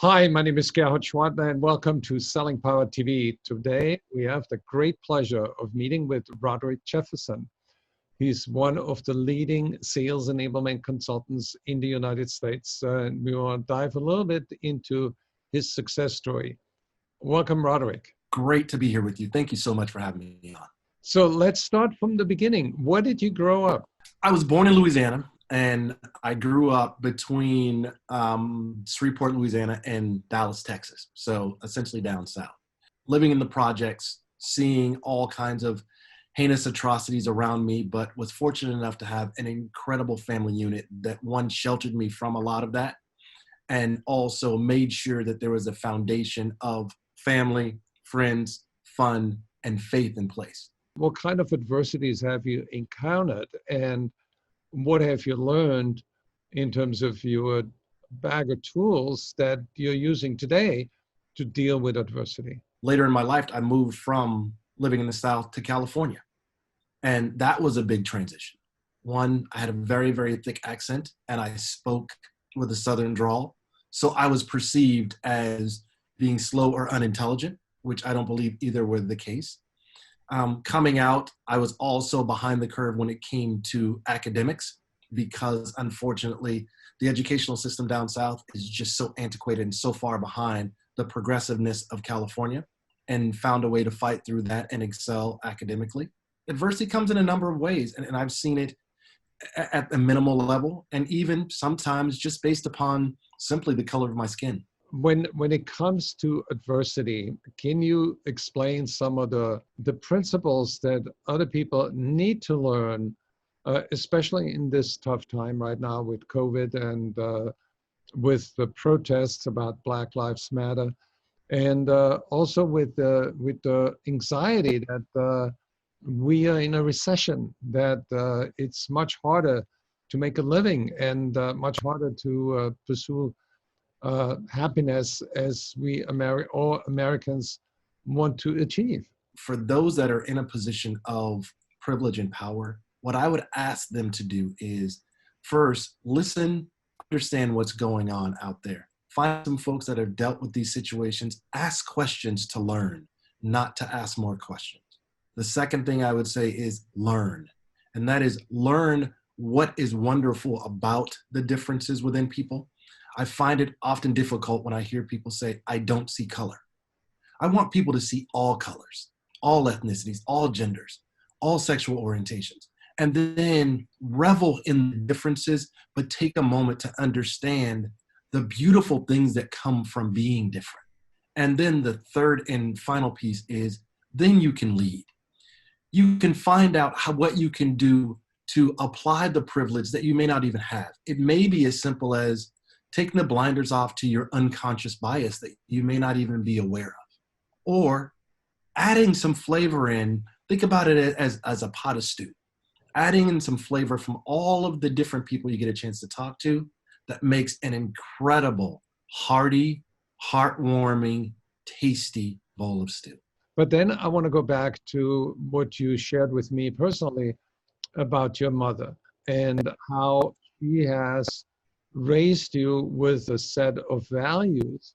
Hi, my name is Gerhard Schwartner and welcome to Selling Power TV. Today, we have the great pleasure of meeting with Roderick Jefferson. He's one of the leading sales enablement consultants in the United States. And we want to dive a little bit into his success story. Welcome, Roderick. Great to be here with you. Thank you so much for having me on. So let's start from the beginning. Where did you grow up? I was born in Louisiana, and I grew up between Shreveport, Louisiana, and Dallas, Texas. So essentially down south. Living in the projects, seeing all kinds of heinous atrocities around me, but was fortunate enough to have an incredible family unit that, one, sheltered me from a lot of that, and also made sure that there was a foundation of family, friends, fun, and faith in place. What kind of adversities have you encountered, and what have you learned in terms of your bag of tools that you're using today to deal with adversity? Later in my life, I moved from living in the South to California, and that was a big transition. One, I had a very, very thick accent, and I spoke with a Southern drawl, so I was perceived as being slow or unintelligent, which I don't believe either were the case. Coming out, I was also behind the curve when it came to academics, because unfortunately, the educational system down south is just so antiquated and so far behind the progressiveness of California, and found a way to fight through that and excel academically. Adversity comes in a number of ways, and I've seen it at the minimal level, and even sometimes just based upon simply the color of my skin. When it comes to adversity, can you explain some of the principles that other people need to learn, especially in this tough time right now with COVID and with the protests about Black Lives Matter, and also with the anxiety that we are in a recession, that it's much harder to make a living and much harder to pursue happiness as all Americans want to achieve. For those that are in a position of privilege and power, what I would ask them to do is first listen, understand what's going on out there. Find some folks that have dealt with these situations, ask questions to learn, not to ask more questions. The second thing I would say is learn, and that is learn what is wonderful about the differences within people. I find it often difficult when I hear people say, I don't see color. I want people to see all colors, all ethnicities, all genders, all sexual orientations, and then revel in the differences, but take a moment to understand the beautiful things that come from being different. And then the third and final piece is, then you can lead. You can find out what you can do to apply the privilege that you may not even have. It may be as simple as taking the blinders off to your unconscious bias that you may not even be aware of, or adding some flavor in. Think about it as a pot of stew, adding in some flavor from all of the different people you get a chance to talk to, that makes an incredible, hearty, heartwarming, tasty bowl of stew. But then I want to go back to what you shared with me personally about your mother and how she has raised you with a set of values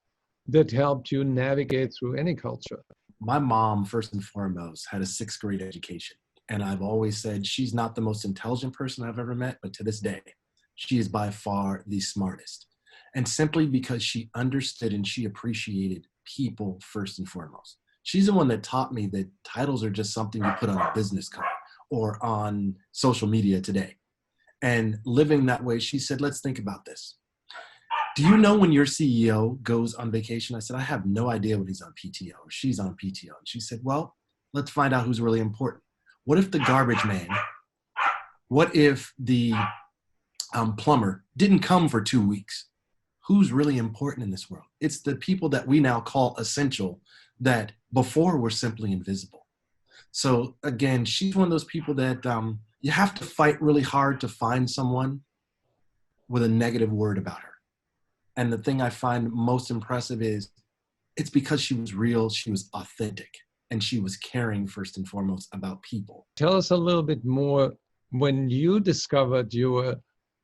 that helped you navigate through any culture. My mom, first and foremost, had a 6th grade education. And I've always said she's not the most intelligent person I've ever met, but to this day, she is by far the smartest. And simply because she understood and she appreciated people first and foremost. She's the one that taught me that titles are just something you put on a business card or on social media today. And living that way, she said, let's think about this. Do you know when your CEO goes on vacation? I said, I have no idea when he's on PTO or she's on PTO. And she said, well, let's find out who's really important. What if the garbage man, what if the plumber didn't come for 2 weeks? Who's really important in this world? It's the people that we now call essential that before were simply invisible. So again, she's one of those people that you have to fight really hard to find someone with a negative word about her. And the thing I find most impressive is it's because she was real, she was authentic, and she was caring first and foremost about people. Tell us a little bit more when you discovered you were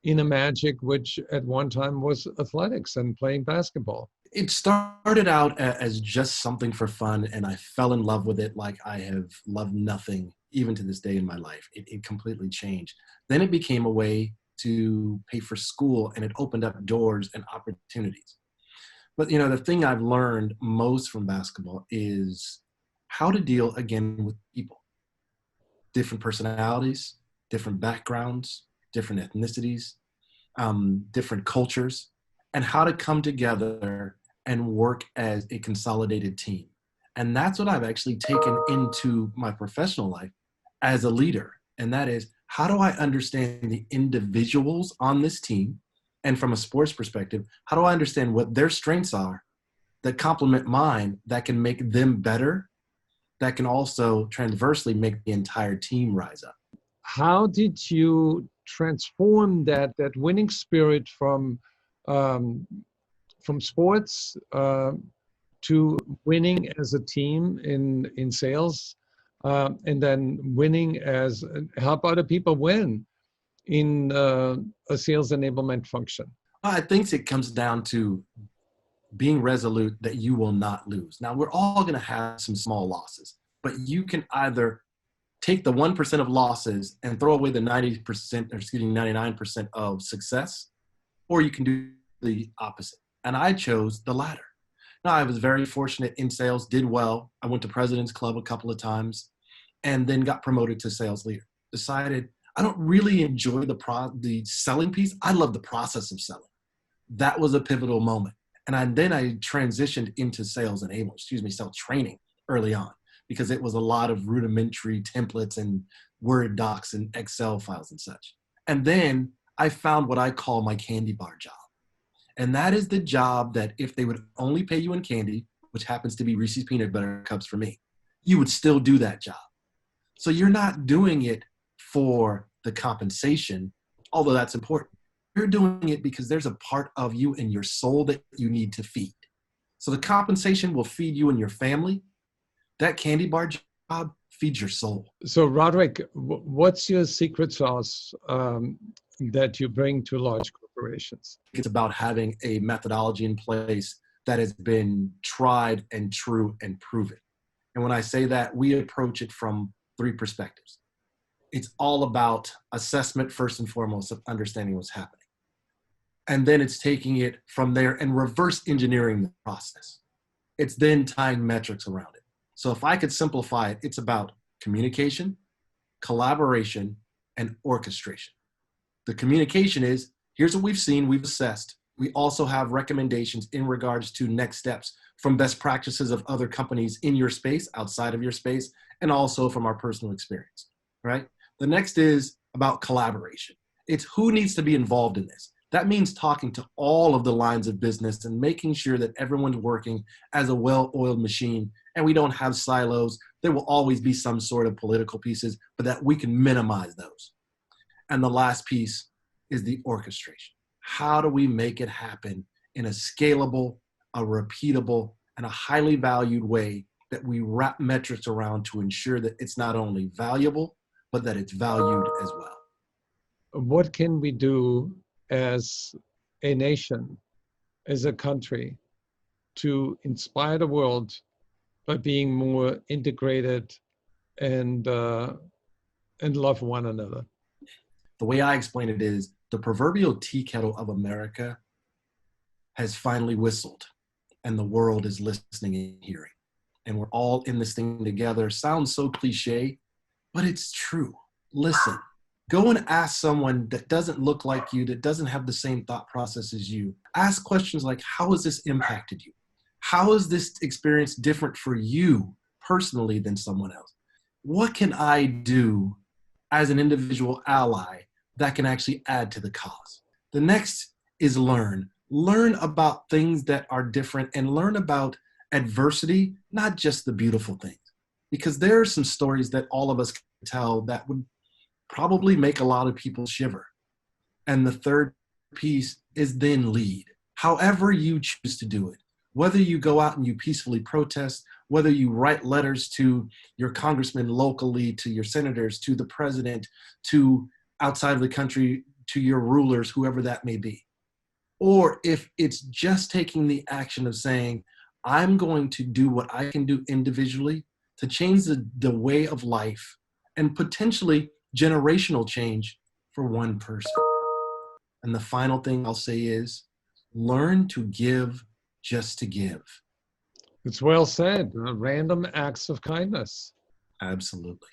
in a magic, which at one time was athletics and playing basketball. It started out as just something for fun, and I fell in love with it like I have loved nothing even to this day in my life. It completely changed. Then it became a way to pay for school, and it opened up doors and opportunities. But the thing I've learned most from basketball is how to deal again with people, different personalities, different backgrounds, different ethnicities, different cultures, and how to come together and work as a consolidated team. And that's what I've actually taken into my professional life as a leader. And that is, how do I understand the individuals on this team? And from a sports perspective, how do I understand what their strengths are that complement mine, that can make them better, that can also transversely make the entire team rise up? How did you transform that winning spirit um, from sports to winning as a team in sales, and then winning as help other people win in a sales enablement function? I think it comes down to being resolute that you will not lose. Now, we're all going to have some small losses, but you can either take the 1% of losses and throw away the 90%, or 99% of success, or you can do the opposite. And I chose the latter. Now, I was very fortunate in sales, did well. I went to President's Club a couple of times and then got promoted to sales leader. Decided I don't really enjoy the selling piece. I love the process of selling. That was a pivotal moment. And then I transitioned into sales training early on, because it was a lot of rudimentary templates and Word docs and Excel files and such. And then I found what I call my candy bar job. And that is the job that if they would only pay you in candy, which happens to be Reese's Peanut Butter Cups for me, you would still do that job. So you're not doing it for the compensation, although that's important. You're doing it because there's a part of you and your soul that you need to feed. So the compensation will feed you and your family. That candy bar job feeds your soul. So, Roderick, what's your secret sauce that you bring to large corporations? It's about having a methodology in place that has been tried and true and proven. And when I say that, we approach it from 3 perspectives. It's all about assessment, first and foremost, of understanding what's happening. And then it's taking it from there and reverse engineering the process. It's then tying metrics around it. So if I could simplify it, it's about communication, collaboration, and orchestration. The communication is, here's what we've seen, we've assessed. We also have recommendations in regards to next steps from best practices of other companies in your space, outside of your space, and also from our personal experience, right? The next is about collaboration. It's who needs to be involved in this. That means talking to all of the lines of business and making sure that everyone's working as a well-oiled machine, and we don't have silos. There will always be some sort of political pieces, but that we can minimize those. And the last piece is the orchestration. How do we make it happen in a scalable, a repeatable, and a highly valued way that we wrap metrics around to ensure that it's not only valuable, but that it's valued as well? What can we do as a nation, as a country, to inspire the world by being more integrated and love one another? The way I explain it is, the proverbial tea kettle of America has finally whistled, and the world is listening and hearing. And we're all in this thing together. Sounds so cliche, but it's true. Listen. Go and ask someone that doesn't look like you, that doesn't have the same thought process as you. Ask questions like, how has this impacted you? How is this experience different for you personally than someone else? What can I do as an individual ally that can actually add to the cause? The next is learn. Learn about things that are different and learn about adversity, not just the beautiful things. Because there are some stories that all of us can tell that would probably make a lot of people shiver. And the third piece is then lead. However you choose to do it, whether you go out and you peacefully protest, whether you write letters to your congressman locally, to your senators, to the president, to outside of the country, to your rulers, whoever that may be. or if it's just taking the action of saying, I'm going to do what I can do individually to change the way of life and potentially generational change for one person. And the final thing I'll say is learn to give just to give. It's well said. Random acts of kindness. Absolutely.